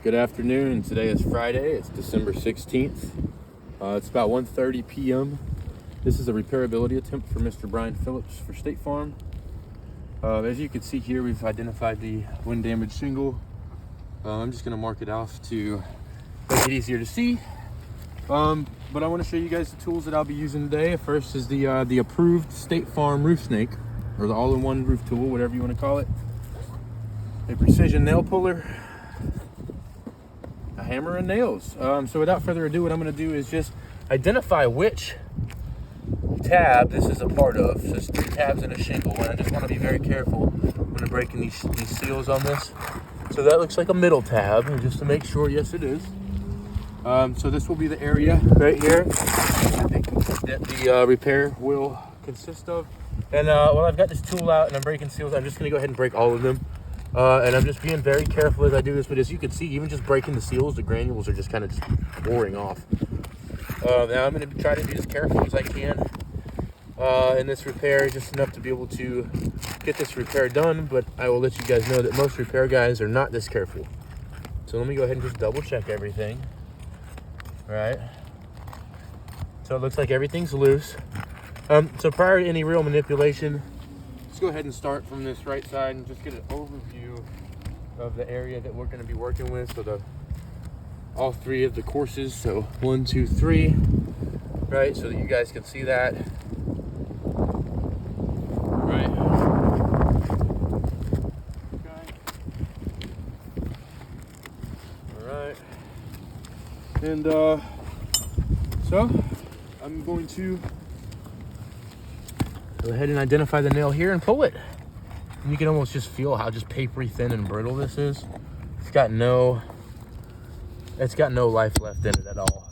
Good afternoon. Today is Friday. It's December 16th. It's about 1:30 p.m. This is a repairability attempt for Mr. Brian Phillips for State Farm. As you can see here, we've identified the wind damage shingle. I'm just going to mark it off to make it easier to see. But I want to show you guys the tools that I'll be using today. First is the approved State Farm roof snake, or the all-in-one roof tool, whatever you want to call it. A precision nail puller, a hammer, and nails. So without further ado, what I'm going to do is just identify which tab this is a part of. So there's 3 tabs in a shingle, and I just want to be very careful when I'm breaking these seals on this. So that looks like a middle tab, and just to make sure, yes it is. So this will be the area right here that the repair will consist of. And while I've got this tool out and I'm breaking seals, I'm just going to go ahead and break all of them. And I'm just being very careful as I do this, but as you can see, even just breaking the seals, the granules are just kind of just pouring off. Now I'm going to try to be as careful as I can in this repair, just enough to be able to get this repair done, but I will let you guys know that most repair guys are not this careful. So let me go ahead and just double check everything. Right. So it looks like everything's loose. So prior to any real manipulation, let's go ahead and start from this right side and just get an overview of the area that we're going to be working with. So all 3 of the courses, so 1, 2, 3, right, so that you guys can see that. Right. Okay. All right. And so I'm going to go ahead and identify the nail here and pull it. And you can almost just feel how just papery thin and brittle this is. It's got no life left in it at all.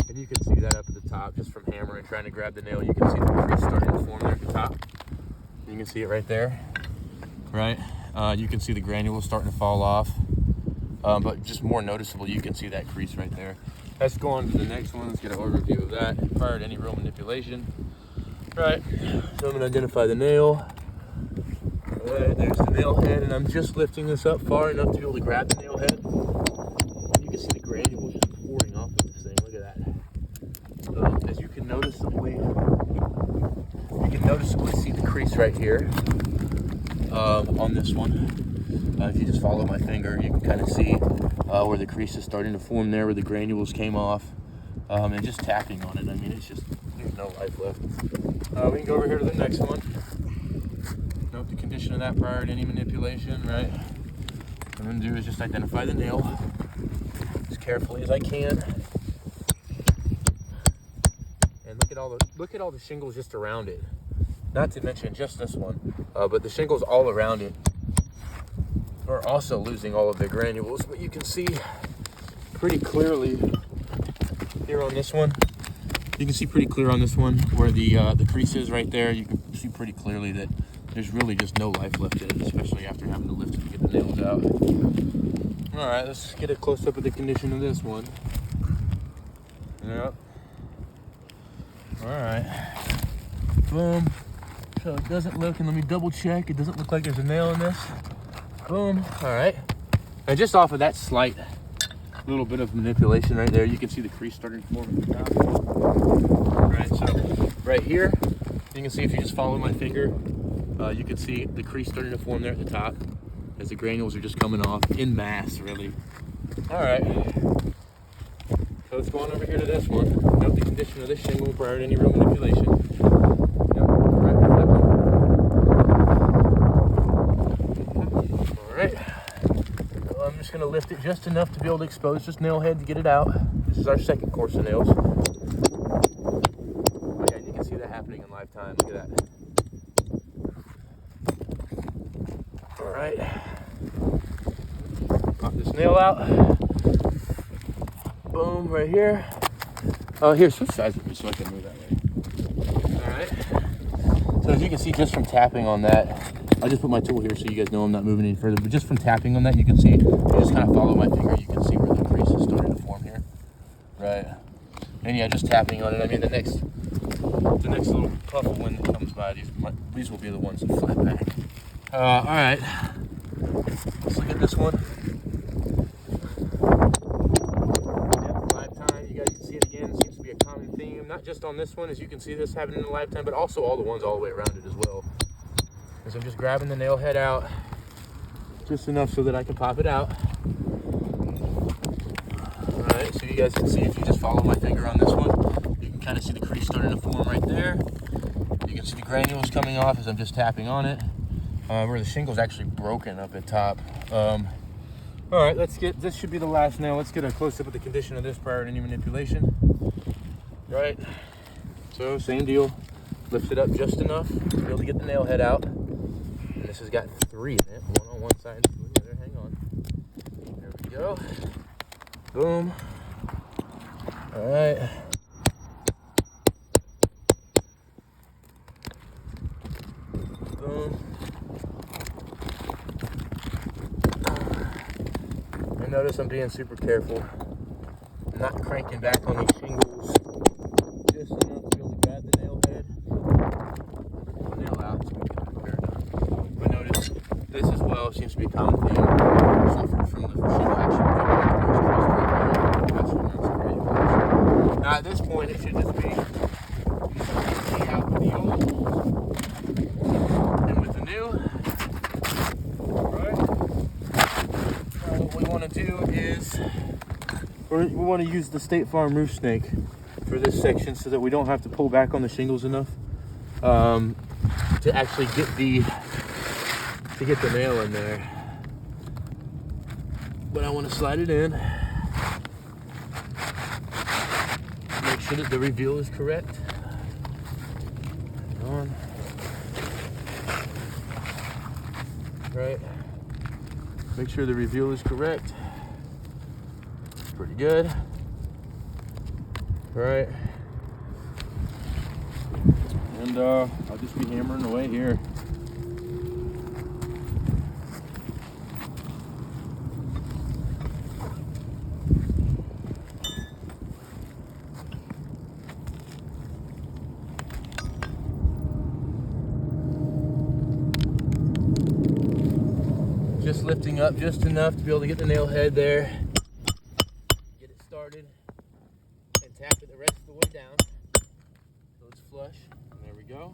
And you can see that up at the top just from hammering, trying to grab the nail. You can see the crease starting to form there at the top. You can see it right there, right? You can see the granules starting to fall off. But just more noticeable, you can see that crease right there. Let's go on to the next one. Let's get an overview of that prior to any real manipulation. Right, so I'm going to identify the nail. All right, there's the nail head, and I'm just lifting this up far enough to be able to grab the nail head. And you can see the granules just pouring off of this thing. Look at that. As you can noticeably see the crease right here on this one. If you just follow my finger, you can kind of see where the crease is starting to form there, where the granules came off. And just tapping on it, I mean, it's just, there's no life left. We can go over here to the next one. Note the condition of that prior to any manipulation, right? What I'm going to do is just identify the nail as carefully as I can. And look at all the shingles just around it. Not to mention just this one, but the shingles all around it are also losing all of their granules. But you can see pretty clearly here on this one. You can see pretty clear on this one where the crease is right there. You can see pretty clearly that there's really just no life left in it, especially after having to lift it to get the nails out. All right, let's get a close up of the condition of this one. Yep. All right. Boom. So it doesn't look, and let me double check. It doesn't look like there's a nail in this. Boom. All right. And just off of that slight little bit of manipulation right there, you can see the crease starting to form at the top. All right, so right here, you can see if you just follow my finger, you can see the crease starting to form there at the top as the granules are just coming off in mass, really. All right, so let's go on over here to this one. Note the condition of this shingle prior to any real manipulation. Yep, right with that one. All right. I'm just going to lift it just enough to be able to expose this nail head to get it out. This is our second course of nails. Oh yeah, you can see that happening in lifetime. Look at that. All right. Pop this nail out. Boom, right here. Here, switch sides with me so I can move that way. All right. So as you can see, just from tapping on that, I just put my tool here so you guys know I'm not moving any further, but just from tapping on that, you can see, you just kind of follow my finger, you can see where the crease is starting to form here. Right. And yeah, just tapping on it. I mean, the next little puff of wind that comes by, these will be the ones that fly back. All right. Let's look at this one. just on this one, as you can see this happening in a lifetime, but also all the ones all the way around it as well. As I'm just grabbing the nail head out, just enough so that I can pop it out. All right, so you guys can see, if you just follow my finger on this one, you can kind of see the crease starting to form right there. You can see the granules coming off as I'm just tapping on it, where the shingle's actually broken up at top. All right, this should be the last nail. Let's get a close-up of the condition of this prior to any manipulation. Right, so same deal. Lift it up just enough to be able to get the nail head out. And this has got 3 in it, 1 on one side and 2 on the other. Hang on. There we go. Boom. All right. Boom. And notice I'm being super careful. I'm not cranking back on these shingles just enough to be able to grab the nail head. Pull the nail out so we can get the repair done. But notice this as well seems to be a common theme. Suffered from the shingle actually breaking. That's what makes it great. Now at this point it should just be out with the old and with the new. Alright. Now what we want to do is we want to use the State Farm roof snake for this section so that we don't have to pull back on the shingles enough to actually get the nail in there. But I want to slide it in, make sure that the reveal is correct. Hang on. Right. Make sure the reveal is correct. Pretty good. Right. And I'll just be hammering away here. Just lifting up just enough to be able to get the nail head there. Get it started. And tap it the rest of the way down. So it's flush. And there we go.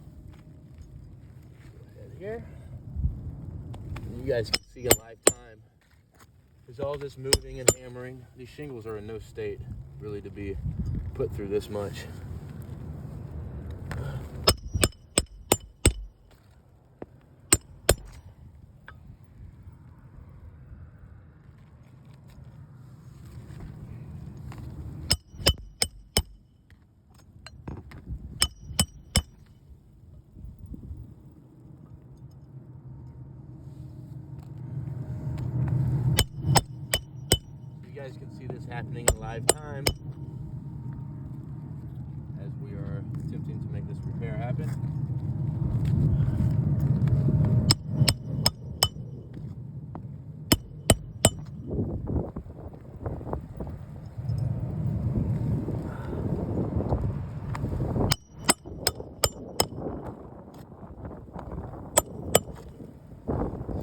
Go ahead here. And you guys can see a live time. There's all this moving and hammering. These shingles are in no state really to be put through this much. You guys can see this happening in live time as we are attempting to make this repair happen.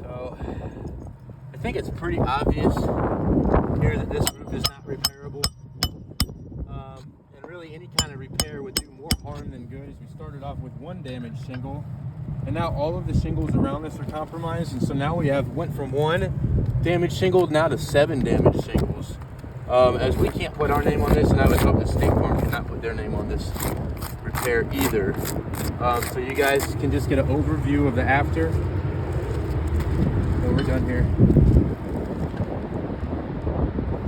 So I think it's pretty obvious here that this roof is not repairable, and really any kind of repair would do more harm than good, as we started off with 1 damaged shingle and now all of the shingles around this are compromised, and so now we went from 1 damaged shingle now to 7 damaged shingles, as we can't put our name on this, and I would hope that State Farm cannot put their name on this repair either. So you guys can just get an overview of the after. So we're done here.